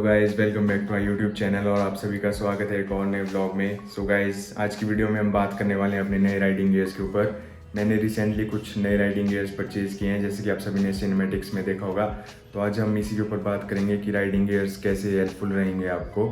Guys, welcome back to my YouTube channel और आप सभी का स्वागत है एक और नए ब्लॉग में। सो गाइस, आज की वीडियो में हम बात करने वाले हैं अपने नए राइडिंग गियर्स के ऊपर। मैंने रिसेंटली कुछ नए राइडिंग गियर्स परचेज़ किए हैं, जैसे कि आप सभी ने सिनेमैटिक्स में देखा होगा। तो आज हम इसी के ऊपर बात करेंगे कि राइडिंग गियर्स कैसे हेल्पफुल रहेंगे आपको।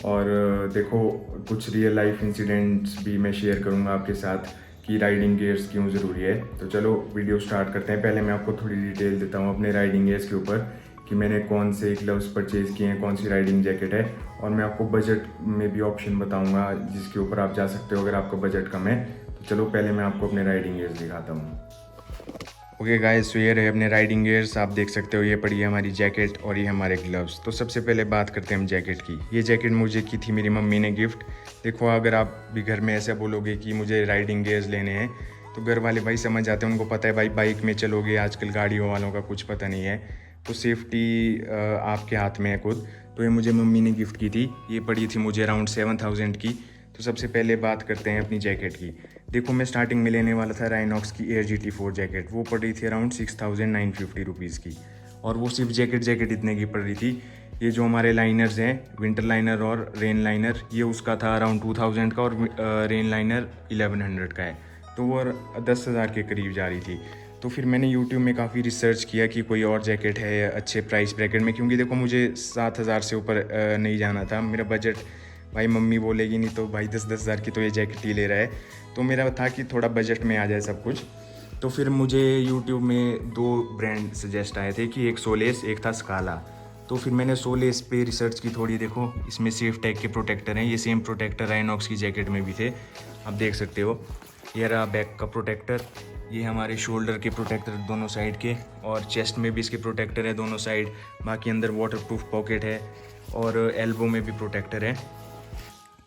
और देखो, कुछ रियल लाइफ इंसिडेंट्स भी मैं शेयर करूँगा आपके साथ कि राइडिंग गियर्स क्यों ज़रूरी है। तो चलो वीडियो स्टार्ट करते हैं। पहले मैं आपको थोड़ी डिटेल देता हूँ अपने राइडिंग गियर्स के ऊपर कि मैंने कौन से ग्लव्स परचेज़ किए हैं, कौन सी राइडिंग जैकेट है, और मैं आपको बजट में भी ऑप्शन बताऊंगा जिसके ऊपर आप जा सकते हो अगर आपका बजट कम है। तो चलो पहले मैं आपको अपने राइडिंग गियर्स दिखाता हूँ। ओके गाइस, तो ये रहे अपने राइडिंग गियर्स। आप देख सकते हो ये पड़ी है हमारी जैकेट और ये हमारे ग्लव्स। तो सबसे पहले बात करते हैं हम जैकेट की। ये जैकेट मुझे की थी मेरी मम्मी ने गिफ्ट। देखो, अगर आप भी घर में ऐसा बोलोगे कि मुझे राइडिंग गियर्स लेने हैं तो घर वाले भाई समझ जाते हैं, उनको पता है भाई बाइक में चलोगे, आजकल गाड़ियों वालों का कुछ पता नहीं है, तो सेफ्टी आपके हाथ में है खुद। तो ये मुझे मम्मी ने गिफ्ट की थी। ये पड़ी थी मुझे अराउंड 7000 की। तो सबसे पहले बात करते हैं अपनी जैकेट की। देखो, मैं स्टार्टिंग में लेने वाला था राइनॉक्स की एयर GT4 जैकेट। वो पड़ी थी अराउंड 6950 रुपीज़ की, और वो सिर्फ जैकेट इतने की पड़ रही थी। ये जो हमारे लाइनर्स हैं, विंटर लाइनर और रेन लाइनर, ये उसका था अराउंड 2000 का, और रेन लाइनर 1100 का है। तो वो 10,000 के करीब जा रही थी। तो फिर मैंने यूट्यूब में काफ़ी रिसर्च किया कि कोई और जैकेट है अच्छे प्राइस ब्रैकेट में, क्योंकि देखो मुझे 7,000 से ऊपर नहीं जाना था। मेरा बजट, भाई मम्मी बोलेगी नहीं तो भाई 10-10 हज़ार की तो ये जैकेट ही ले रहा है। तो मेरा था कि थोड़ा बजट में आ जाए सब कुछ। तो फिर मुझे यूट्यूब में 2 ब्रांड सजेस्ट आए थे, कि एक सोलेस, एक था स्काला। तो फिर मैंने सोलेस पे रिसर्च की थोड़ी। देखो, इसमें सेफ टैग के प्रोटेक्टर हैं। ये सेम प्रोटेक्टर राइनॉक्स की जैकेट में भी थे, आप देख सकते हो। ये रहा बैक का प्रोटेक्टर, ये हमारे शोल्डर के प्रोटेक्टर दोनों साइड के, और चेस्ट में भी इसके प्रोटेक्टर है दोनों साइड। बाकी अंदर वाटरप्रूफ पॉकेट है, और एल्बो में भी प्रोटेक्टर है।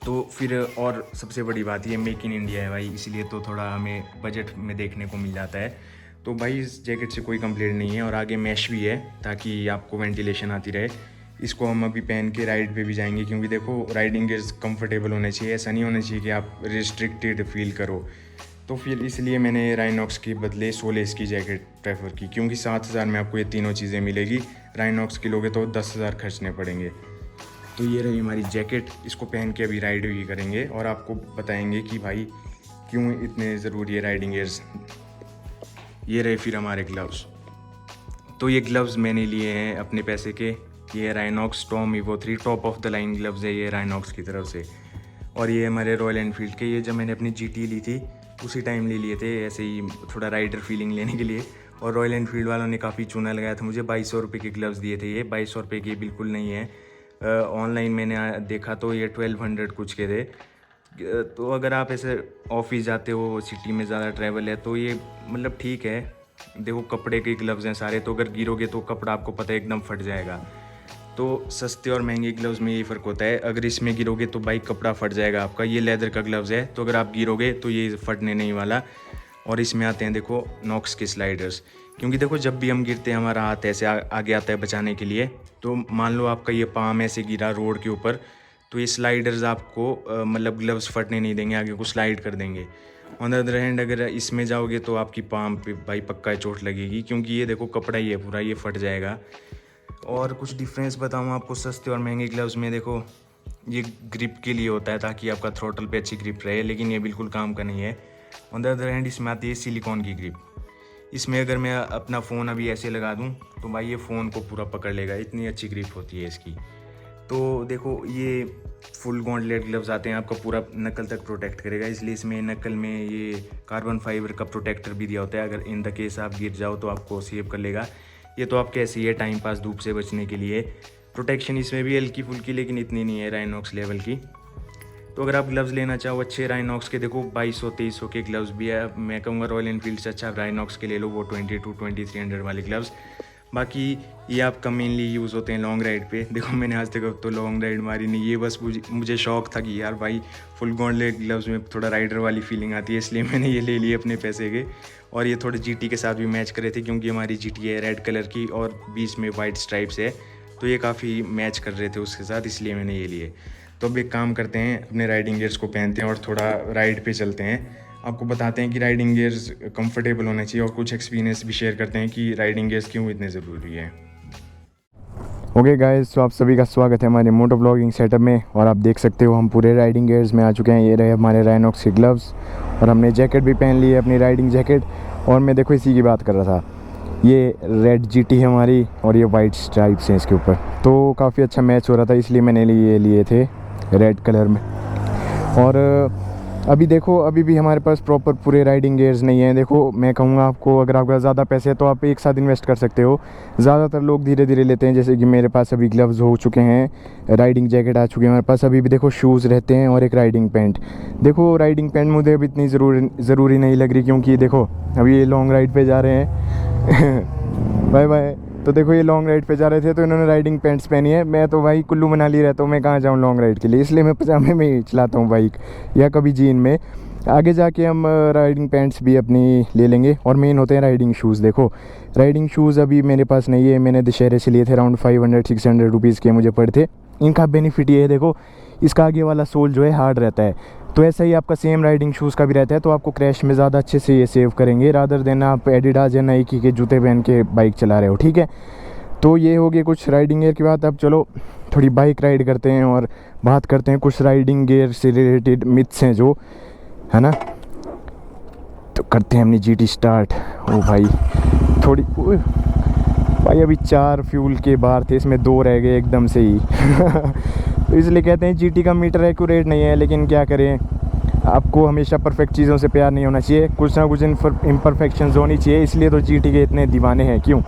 तो फिर और सबसे बड़ी बात, ये मेक इन इंडिया है भाई, इसलिए तो थोड़ा हमें बजट में देखने को मिल जाता है। तो भाई इस जैकेट से कोई कंप्लेंट नहीं है, और आगे मैश भी है ताकि आपको वेंटिलेशन आती रहे। इसको हम अभी पहन के राइड पे भी जाएंगे, क्योंकि देखो राइडिंग गियर्स कंफर्टेबल होने चाहिए, ऐसा नहीं होना चाहिए कि आप रिस्ट्रिक्टेड फील करो। तो फिर इसलिए मैंने राइनॉक्स के बदले सोलेस की जैकेट प्रेफर की, क्योंकि 7,000 में आपको ये तीनों चीज़ें मिलेगी। राइनॉक्स की लोगे तो 10,000 खर्चने पड़ेंगे। तो ये रही हमारी जैकेट, इसको पहन के अभी राइड भी करेंगे और आपको बताएंगे कि भाई क्यों इतने ज़रूरी है राइडिंग गियर्स। ये रहे फिर हमारे ग्लव्स। तो ये ग्लव्स मैंने लिए हैं अपने पैसे के। ये Rhinox Tom evo 3 top of the line gloves है ये राइनॉक्स की तरफ से। और ये हमारे रॉयल एनफील्ड के, ये जब मैंने अपनी GT ली थी उसी टाइम ले लिए थे, ऐसे ही थोड़ा राइडर फीलिंग लेने के लिए। और रॉयल एनफील्ड वालों ने काफ़ी चूना लगाया था मुझे। 2200 रुपये के ग्लव्स दिए थे। ये 2200 रुपये के बिल्कुल नहीं है। ऑनलाइन मैंने देखा तो ये 1200 कुछ के थे। तो अगर आप ऐसे ऑफिस जाते हो, सिटी में ज़्यादा ट्रैवल है, तो ये मतलब ठीक है। देखो, कपड़े के ग्लव्स हैं सारे, तो अगर गिरोगे तो कपड़ा आपको पता है एकदम फट जाएगा। तो सस्ते और महंगे ग्लव्स में यही फ़र्क होता है। अगर इसमें गिरोगे तो भाई कपड़ा फट जाएगा आपका। ये लेदर का ग्लव्स है, तो अगर आप गिरोगे तो ये फटने नहीं वाला। और इसमें आते हैं देखो नॉक्स के स्लाइडर्स, क्योंकि देखो जब भी हम गिरते हैं हमारा हाथ ऐसे आगे आता है बचाने के लिए। तो मान लो आपका ये पाम ऐसे गिरा रोड के ऊपर, तो ये स्लाइडर्स आपको मतलब ग्लव्स फटने नहीं देंगे, आगे को स्लाइड कर देंगे। ऑन द अदर हैंड अगर इसमें जाओगे तो आपकी पाम पे भाई पक्का चोट लगेगी, क्योंकि ये देखो कपड़ा ही है पूरा, ये फट जाएगा। और कुछ डिफरेंस बताऊँ आपको सस्ते और महंगे ग्लव्स में। देखो, ये ग्रिप के लिए होता है ताकि आपका थ्रोटल पे अच्छी ग्रिप रहे, लेकिन ये बिल्कुल काम का नहीं है। ऑन द अदर हैंड इसमें आती है सिलिकॉन की ग्रिप। इसमें अगर मैं अपना फ़ोन अभी ऐसे लगा दूं तो भाई ये फ़ोन को पूरा पकड़ लेगा, इतनी अच्छी ग्रिप होती है इसकी। तो देखो, ये फुल गॉन्टलेट ग्लव्स आते हैं, आपका पूरा नकल तक प्रोटेक्ट करेगा, इसलिए इसमें नकल में ये कार्बन फाइबर का प्रोटेक्टर भी दिया होता है। अगर इन द केस आप गिर जाओ तो आपको सेव कर लेगा। ये तो आप कैसे ही है, टाइम पास धूप से बचने के लिए। प्रोटेक्शन इसमें भी हल्की फुल्की, लेकिन इतनी नहीं है राइनॉक्स लेवल की। तो अगर आप ग्लव्स लेना चाहो अच्छे राइनॉक्स के, देखो 2200-2300 के ग्लव्स भी है। मैं कहूँगा रॉयल एनफील्ड से अच्छा राइनॉक्स के ले लो, वो 2200-2300 वाले ग्लव्स। बाकी ये आपका मेनली यूज़ होते हैं लॉन्ग राइड पे। देखो, मैंने आज तक तो लॉन्ग राइड मारी नहीं, ये बस मुझे शौक था कि यार भाई फुल गॉन्टलेट ग्लव्स में थोड़ा राइडर वाली फीलिंग आती है, इसलिए मैंने ये ले लिए अपने पैसे के। और ये थोड़े GT के साथ भी मैच करे थे, क्योंकि हमारी GT है रेड कलर की और बीच में वाइट स्ट्राइप्स है, तो ये काफ़ी मैच कर रहे थे उसके साथ, इसलिए मैंने ये लिए। तो अब एक काम करते हैं, अपने राइडिंग गियर्स को पहनते हैं और थोड़ा राइड पे चलते हैं। आपको बताते हैं कि राइडिंग गियर्स कंफर्टेबल होने चाहिए, और कुछ एक्सपीरियंस भी शेयर करते हैं कि राइडिंग गियर्स क्यों इतने ज़रूरी है। ओके गाइस, तो आप सभी का स्वागत है हमारे मोटो ब्लॉगिंग सेटअप में। और आप देख सकते हो हम पूरे राइडिंग गियर्स में आ चुके हैं। ये रहे हमारे राइनॉक्स के ग्लव्स और हमने जैकेट भी पहन ली है, अपनी राइडिंग जैकेट। और मैं देखो इसी की बात कर रहा था, ये रेड जीटी है हमारी और ये वाइट स्ट्राइप्स हैं इसके ऊपर, तो काफ़ी अच्छा मैच हो रहा था, इसलिए मैंने लिए थे रेड कलर में। और अभी देखो, अभी भी हमारे पास प्रॉपर पूरे राइडिंग गियर्स नहीं हैं। देखो मैं कहूँगा आपको, अगर आपका ज़्यादा पैसे है तो आप एक साथ इन्वेस्ट कर सकते हो। ज़्यादातर लोग धीरे धीरे लेते हैं, जैसे कि मेरे पास अभी ग्लव्स हो चुके हैं, राइडिंग जैकेट आ चुकी है हमारे पास, अभी भी देखो शूज़ रहते हैं और एक राइडिंग पैंट। देखो राइडिंग पैंट मुझे अभी इतनी ज़रूरी नहीं लग रही, क्योंकि देखो अभी ये लॉन्ग राइड पे जा रहे हैं बाय बाय। तो देखो ये लॉन्ग राइड पे जा रहे थे तो इन्होंने राइडिंग पैंट्स पहनी है। मैं तो भाई कुल्लू मनाली रहता हूँ, मैं कहाँ जाऊँ लॉन्ग राइड के लिए, इसलिए मैं पजामे में ही चलाता हूँ बाइक, या कभी जीन में। आगे जाके हम राइडिंग पैंट्स भी अपनी ले लेंगे। और मेन होते हैं राइडिंग शूज़। देखो राइडिंग शूज़ अभी मेरे पास नहीं है, मैंने दशहरे से लिए थे, अराउंड 500-600 रुपीज़ के मुझे पड़े थे। इनका बेनिफिट ये है, देखो इसका आगे वाला सोल जो है हार्ड रहता है, तो ऐसा ही आपका सेम राइडिंग शूज़ का भी रहता है, तो आपको क्रैश में ज़्यादा अच्छे से ये सेव करेंगे, रादर देन आप एडिडास या नाइकी के जूते पहन के बाइक चला रहे हो। ठीक है, तो ये हो गई कुछ राइडिंग गियर की बात। अब चलो थोड़ी बाइक राइड करते हैं और बात करते हैं कुछ राइडिंग गियर से रिलेटेड मिथ्स हैं जो, है ना। तो करते हैं अपनी जीटी स्टार्ट। ओ भाई थोड़ी भाई अभी 4 फ्यूल के बार थे, इसमें 2 रह गए एकदम से ही तो इसलिए कहते हैं जीटी का मीटर एक्यूरेट नहीं है, लेकिन क्या करें, आपको हमेशा परफेक्ट चीज़ों से प्यार नहीं होना चाहिए, कुछ ना कुछ इम्परफेक्शंस होनी चाहिए, इसलिए तो जीटी के इतने दीवाने हैं क्यों।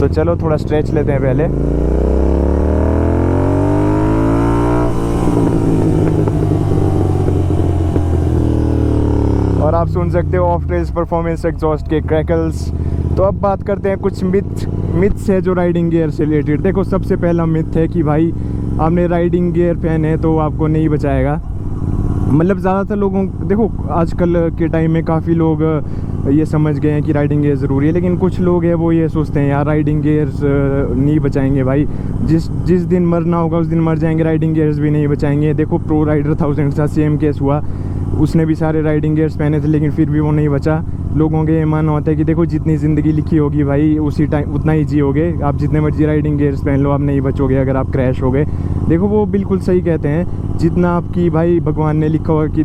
तो चलो थोड़ा स्ट्रेच लेते हैं पहले। और आप सुन सकते हो ऑफ ट्रेल्स परफॉर्मेंस एग्जॉस्ट के क्रैकल्स। तो अब बात करते हैं कुछ मिथ्स है जो राइडिंग गियर से रिलेटेड। देखो सबसे पहला मिथ है कि भाई आपने राइडिंग गियर पहने तो आपको नहीं बचाएगा। मतलब ज़्यादातर लोगों, देखो आजकल के टाइम में काफ़ी लोग ये समझ गए हैं कि राइडिंग गियर ज़रूरी है, लेकिन कुछ लोग हैं वो ये सोचते हैं यार राइडिंग गियर्स नहीं बचाएंगे भाई, जिस दिन मरना होगा उस दिन मर जाएंगे, राइडिंग गियर्स भी नहीं बचाएंगे। देखो प्रो राइडर 1000 के साथ सेम केस हुआ, उसने भी सारे राइडिंग गियर्स पहने थे लेकिन फिर भी वो नहीं बचा। लोगों के ये मानना होता है कि देखो जितनी ज़िंदगी लिखी होगी भाई उसी टाइम उतना ही जियोगे, आप जितने मर्जी राइडिंग गियर्स पहन लो आप नहीं बचोगे अगर आप क्रैश हो गए। देखो वो बिल्कुल सही कहते हैं, जितना आपकी भाई भगवान ने लिखा होगा कि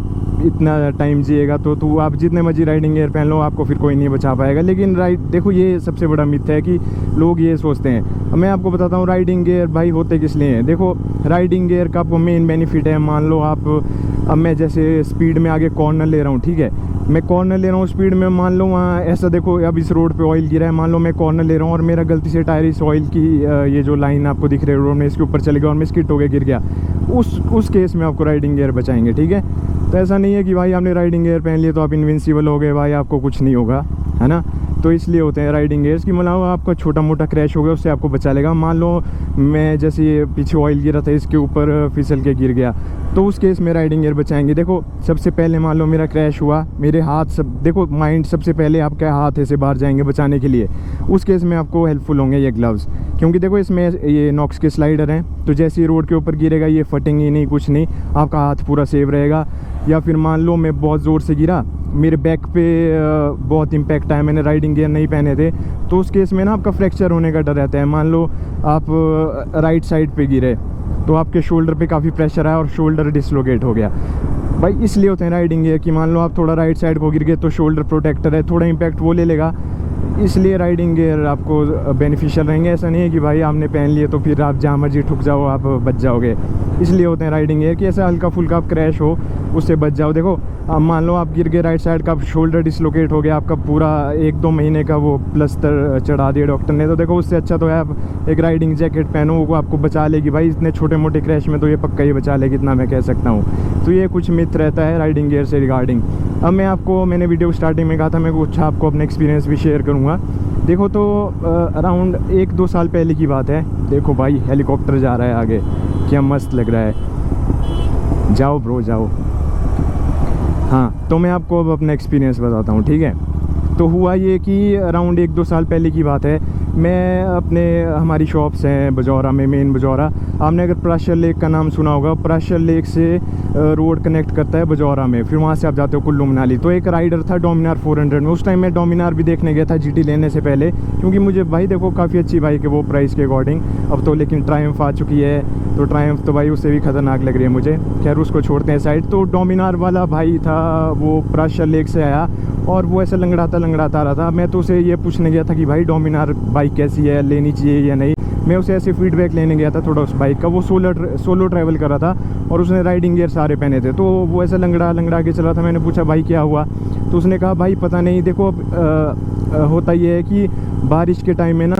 इतना टाइम जिएगा तो आप जितने मर्जी राइडिंग गियर पहन लो आपको फिर कोई नहीं बचा पाएगा। लेकिन देखो ये सबसे बड़ा मिथ है कि लोग ये सोचते हैं। मैं आपको बताता हूँ राइडिंग गियर भाई होते किस लिए हैं। देखो राइडिंग गियर का आपको मेन बेनिफिट है, मान लो आप, अब मैं जैसे स्पीड में आगे कॉर्नर ले रहा हूँ, ठीक है, मैं कॉर्नर ले रहा हूँ स्पीड में, मान लो वहाँ ऐसा देखो अब इस रोड पे ऑयल गिरा है, मान लो मैं कॉर्नर ले रहा हूँ और मेरा गलती से टायर इस ऑयल की ये जो लाइन आपको दिख रही है रोड में इसके ऊपर चले गया और मैं स्किट हो गया, गिर गया, उस केस में आपको राइडिंग गियर बचाएंगे। ठीक है, तो ऐसा नहीं है कि भाई आपने राइडिंग गियर पहन लिए तो आप इनविंसिबल हो गए, भाई आपको कुछ नहीं होगा, है ना। तो इसलिए होते हैं राइडिंग गियर्स कि मतलब आपका छोटा मोटा क्रैश हो गया उससे आपको बचा लेगा। मान लो मैं जैसे ये पीछे ऑयल गिरा था इसके ऊपर फिसल के गिर गया, तो उस केस में राइडिंग गियर बचाएंगे। देखो सबसे पहले मान लो मेरा क्रैश हुआ, मेरे हाथ सब, देखो माइंड सबसे पहले आपके हाथ ऐसे बाहर जाएंगे बचाने के लिए, उस केस में आपको हेल्पफुल होंगे ये ग्लव्स, क्योंकि देखो इसमें ये नॉक्स के स्लाइडर हैं, तो जैसे ही रोड के ऊपर गिरेगा ये फटेंगे नहीं, कुछ नहीं, आपका हाथ पूरा सेव रहेगा। या फिर मान लो मैं बहुत ज़ोर से गिरा, मेरे बैक पे बहुत इम्पैक्ट आया, मैंने राइडिंग गियर नहीं पहने थे, तो उस केस में ना आपका फ्रैक्चर होने का डर रहता है। मान लो आप राइट साइड पे गिरे तो आपके शोल्डर पे काफ़ी प्रेशर आया और शोल्डर डिसलोकेट हो गया। भाई इसलिए होते हैं राइडिंग गियर कि मान लो आप थोड़ा राइट साइड को गिर गए तो शोल्डर प्रोटेक्टर है, थोड़ा इम्पैक्ट वो ले लेगा, इसलिए राइडिंग गियर आपको बेनिफिशियल रहेंगे। ऐसा नहीं है कि भाई आपने पहन लिए तो फिर आप जहाँ मर्जी ठुक जाओ आप बच जाओगे। इसलिए होते हैं राइडिंग गियर कि ऐसा हल्का फुल्का आप क्रैश हो उससे बच जाओ। देखो अब मान लो आप गिर गए राइट साइड का, शोल्डर डिसलोकेट हो गया, आपका पूरा 1-2 महीने का वो प्लस्तर चढ़ा दिया डॉक्टर ने, तो देखो उससे अच्छा तो है आप एक राइडिंग जैकेट पहनो, वो आपको बचा लेगी भाई, इतने छोटे मोटे क्रैश में तो ये पक्का ही बचा लेगी, इतना मैं कह सकता हूँ। तो ये कुछ मिथ रहता है राइडिंग गियर से रिगार्डिंग। अब मैंने वीडियो स्टार्टिंग में कहा था मैं कुछ आपको अपना एक्सपीरियंस भी शेयर करूँगा। देखो तो अराउंड 1-2 साल पहले की बात है। देखो भाई हेलीकॉप्टर जा रहा है आगे, क्या मस्त लग रहा है, जाओ ब्रो जाओ। हाँ तो मैं आपको अब अपना एक्सपीरियंस बताता हूँ, ठीक है। तो हुआ ये कि अराउंड 1-2 साल पहले की बात है, मैं अपने हमारी शॉप्स हैं बजौरा में, मेन बजौरा। आपने अगर प्राशर लेक का नाम सुना होगा, प्राशर लेक से रोड कनेक्ट करता है बजौरा में, फिर वहाँ से आप जाते हो कुल्लू मनाली। तो एक राइडर था डोमिनार 400 में, उस टाइम मैं डोमिनार भी देखने गया था GT लेने से पहले, क्योंकि मुझे भाई देखो काफ़ी अच्छी बाइक है वो प्राइस के अकॉर्डिंग। अब तो लेकिन ट्रायम्फ आ चुकी है, तो ट्रायम्फ तो भाई उससे भी ख़तरनाक लग रही है मुझे। खैर उसको छोड़ते हैं साइड। तो डोमिनार वाला भाई था, वो प्राशर लेक से आया और वो ऐसे लंगड़ाता आ रहा था। मैं तो उसे ये पूछने गया था कि भाई डोमिनार बाइक कैसी है, लेनी चाहिए या नहीं। मैं उसे ऐसे फीडबैक लेने गया था थोड़ा उस बाइक का। वो सोलो ट्रैवल कर रहा था और उसने राइडिंग गियर सारे पहने थे, तो वो ऐसे लंगड़ा के चला था। मैंने पूछा भाई क्या हुआ, तो उसने कहा भाई पता नहीं, देखो अब होता ये है कि बारिश के टाइम में ना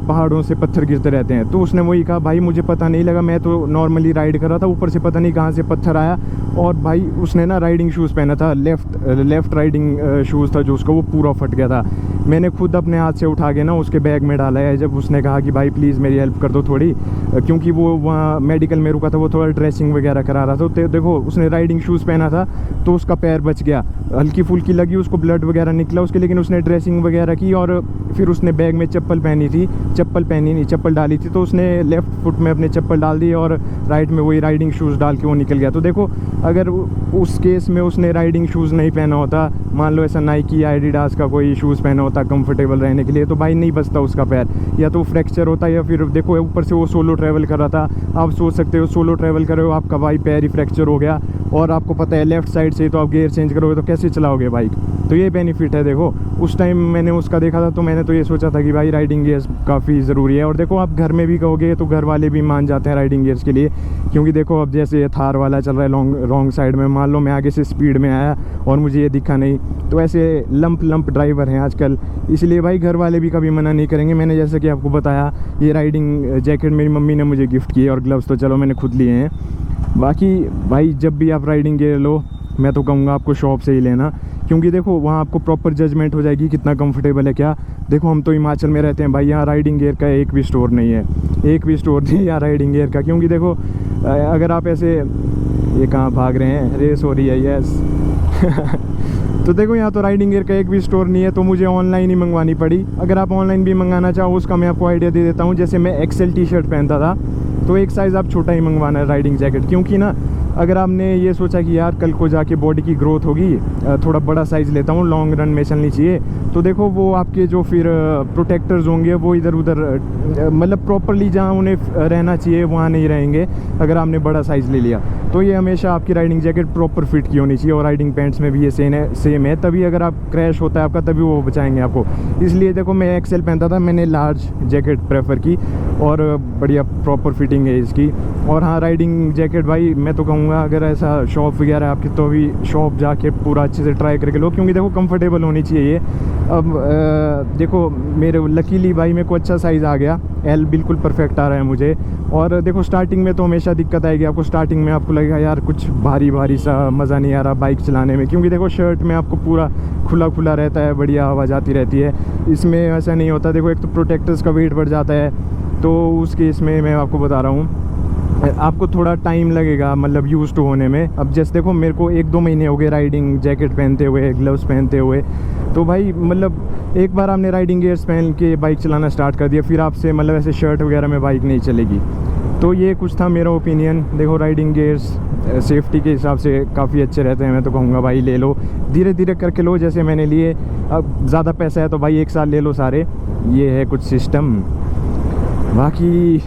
पहाड़ों से पत्थर गिरते रहते हैं। तो उसने वही कहा भाई मुझे पता नहीं लगा, मैं तो नॉर्मली राइड कर रहा था, ऊपर से पता नहीं कहाँ से पत्थर आया। और भाई उसने ना राइडिंग शूज़ पहना था, लेफ़्ट राइडिंग शूज़ था जो उसका, वो पूरा फट गया था। मैंने खुद अपने हाथ से उठा के ना उसके बैग में डाला है। जब उसने कहा कि भाई प्लीज़ मेरी हेल्प कर दो थोड़ी, क्योंकि वो वहाँ मेडिकल में रुका था, वो थोड़ा ड्रेसिंग वगैरह करा रहा था। तो देखो उसने राइडिंग शूज़ पहना था तो उसका पैर बच गया, हल्की फुल्की लगी उसको, ब्लड वगैरह निकला उसके, लेकिन उसने ड्रेसिंग वगैरह की। और फिर उसने बैग में चप्पल डाली थी, तो उसने लेफ़्ट फुट में अपने चप्पल डाल दी और राइट में वही राइडिंग शूज़ डाल के वो निकल गया। तो देखो अगर उस केस में उसने राइडिंग शूज़ नहीं पहना होता, मान लो ऐसा नाइकी या एडिडास का कोई शूज़ पहना होता कंफर्टेबल रहने के लिए, तो भाई नहीं बचता उसका पैर, या तो फ्रैक्चर होता या फिर देखो ऊपर से वो सोलो ट्रैवल कर रहा था। आप सोच सकते हो सोलो ट्रैवल कर रहे हो, आपका भाई पैर ही फ्रैक्चर हो गया और आपको पता है लेफ़्ट साइड से तो आप गियर चेंज करोगे तो कैसे चलाओगे बाइक। तो ये बेनिफिट है। देखो उस टाइम मैंने उसका देखा था तो मैंने तो ये सोचा था कि भाई राइडिंग गियर्स काफ़ी ज़रूरी है। और देखो आप घर में भी कहोगे तो घर वाले भी मान जाते हैं राइडिंग गियर्स के लिए, क्योंकि देखो अब जैसे ये थार वाला चल रहा है रॉन्ग साइड में, मान लो मैं आगे से स्पीड में आया और मुझे ये दिखा नहीं, तो ऐसे लंप ड्राइवर हैं आजकल, इसलिए भाई घर वाले भी कभी मना नहीं करेंगे। मैंने जैसे कि आपको बताया ये राइडिंग जैकेट मेरी मम्मी ने मुझे गिफ्ट की है, और ग्लव्स तो चलो मैंने खुद लिए हैं। बाकी भाई जब भी आप राइडिंग गियर लो, मैं तो कहूँगा आपको शॉप से ही लेना, क्योंकि देखो वहाँ आपको प्रॉपर जजमेंट हो जाएगी कितना कंफर्टेबल है क्या। देखो हम तो हिमाचल में रहते हैं भाई, यहाँ राइडिंग गियर का एक भी स्टोर नहीं है, यहाँ राइडिंग गियर का। क्योंकि देखो अगर आप ऐसे, ये कहाँ भाग रहे हैं, रेस हो रही है, यस तो देखो यहाँ तो राइडिंग गियर का एक भी स्टोर नहीं है, तो मुझे ऑनलाइन ही मंगवानी पड़ी। अगर आप ऑनलाइन भी मंगाना चाहो उसका मैं आपको आइडिया दे देता हूँ। जैसे मैं एक्सेल टी-शर्ट पहनता था, तो एक साइज़ आप छोटा ही मंगवाना है राइडिंग जैकेट, क्योंकि ना अगर आपने ये सोचा कि यार कल को जाके बॉडी की ग्रोथ होगी, थोड़ा बड़ा साइज़ लेता हूँ, लॉन्ग रन में चलनी चाहिए, तो देखो वो आपके जो फिर प्रोटेक्टर्स होंगे वो इधर उधर मतलब प्रॉपरली जहाँ उन्हें रहना चाहिए वहाँ नहीं रहेंगे अगर आपने बड़ा साइज़ ले लिया। तो ये हमेशा आपकी राइडिंग जैकेट प्रॉपर फिट की होनी चाहिए, और राइडिंग पैंट्स में भी ये सेम है, तभी अगर आप क्रैश होता है आपका तभी वो बचाएंगे आपको। इसलिए देखो मैं एक्सेल पहनता था, मैंने लार्ज जैकेट प्रेफर की और बढ़िया प्रॉपर फिटिंग है इसकी। और हाँ राइडिंग जैकेट भाई मैं तो कहूँगा अगर ऐसा शॉप वगैरह आपकी, तो भी शॉप जाके पूरा अच्छे से ट्राई करके लो, क्योंकि देखो कंफर्टेबल होनी चाहिए ये। अब देखो मेरे लकीली भाई मेरे को अच्छा साइज़ आ गया, एल बिल्कुल परफेक्ट आ रहा है मुझे। और देखो स्टार्टिंग में तो हमेशा दिक्कत आएगी आपको, स्टार्टिंग में आपको लगेगा यार कुछ भारी सा मज़ा नहीं आ रहा बाइक चलाने में, क्योंकि देखो शर्ट में आपको पूरा खुला रहता है, बढ़िया हवा जाती रहती है। इसमें ऐसा नहीं होता। देखो एक तो प्रोटेक्टर्स का वेट बढ़ जाता है, तो उस केस में मैं आपको बता रहा हूँ आपको थोड़ा टाइम लगेगा मतलब यूज़ टू होने में। अब जैसे देखो मेरे को 1-2 महीने हो गए राइडिंग जैकेट पहनते हुए, ग्लव्स पहनते हुए, तो भाई मतलब एक बार आपने राइडिंग गियर्स पहन के बाइक चलाना स्टार्ट कर दिया, फिर आपसे मतलब ऐसे शर्ट वगैरह में बाइक नहीं चलेगी। तो ये कुछ था मेरा ओपिनियन। देखो राइडिंग गियर्स सेफ्टी के हिसाब से काफ़ी अच्छे रहते हैं, मैं तो कहूँगा भाई ले लो, धीरे करके लो जैसे मैंने लिए। अब ज़्यादा पैसा है तो भाई एक साथ ले लो सारे, ये है कुछ सिस्टम। बाकी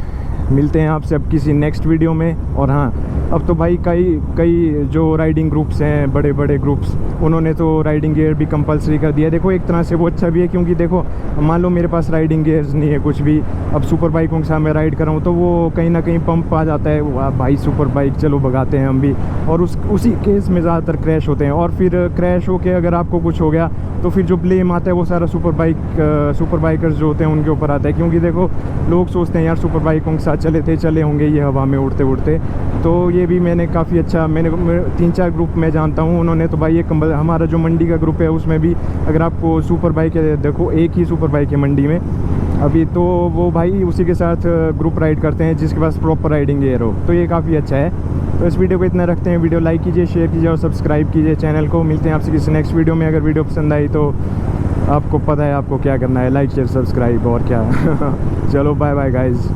मिलते हैं आपसे अब किसी नेक्स्ट वीडियो में। और हाँ अब तो भाई कई जो राइडिंग ग्रुप्स हैं, बड़े ग्रुप्स, उन्होंने तो राइडिंग गियर भी कंपलसरी कर दिया। देखो एक तरह से वो अच्छा भी है, क्योंकि देखो मान लो मेरे पास राइडिंग गियर्स नहीं है कुछ भी, अब सुपर बाइकों के साथ मैं राइड कर रहा हूँ तो वो कहीं ना कहीं पंप आ जाता है, वाह भाई सुपर बाइक चलो भगाते हैं हम भी, और उसी केस में ज़्यादातर क्रैश होते हैं। और फिर क्रैश होके अगर आपको कुछ हो गया तो फिर जो ब्लेम आता है वो सारा सुपर बाइकर्स जो होते हैं उनके ऊपर आता है, क्योंकि देखो लोग सोचते हैं यार सुपर बाइकों के साथ चले होंगे ये हवा में उड़ते। तो ये भी मैंने काफ़ी अच्छा, मैंने 3-4 ग्रुप में जानता हूँ, उन्होंने तो भाई ये हमारा जो मंडी का ग्रुप है उसमें भी अगर आपको सुपर बाइक है, देखो एक ही सुपर बाइक है मंडी में अभी, तो वो भाई उसी के साथ ग्रुप राइड करते हैं जिसके पास प्रॉपर राइडिंग गियर हो, तो ये काफ़ी अच्छा है। तो इस वीडियो को इतना रखते हैं, वीडियो लाइक कीजिए, शेयर कीजिए और सब्सक्राइब कीजिए चैनल को। मिलते हैं आपसे किसी नेक्स्ट वीडियो में। अगर वीडियो पसंद आई तो आपको पता है आपको क्या करना है, लाइक शेयर सब्सक्राइब और क्या चलो बाय बाय गाइज़।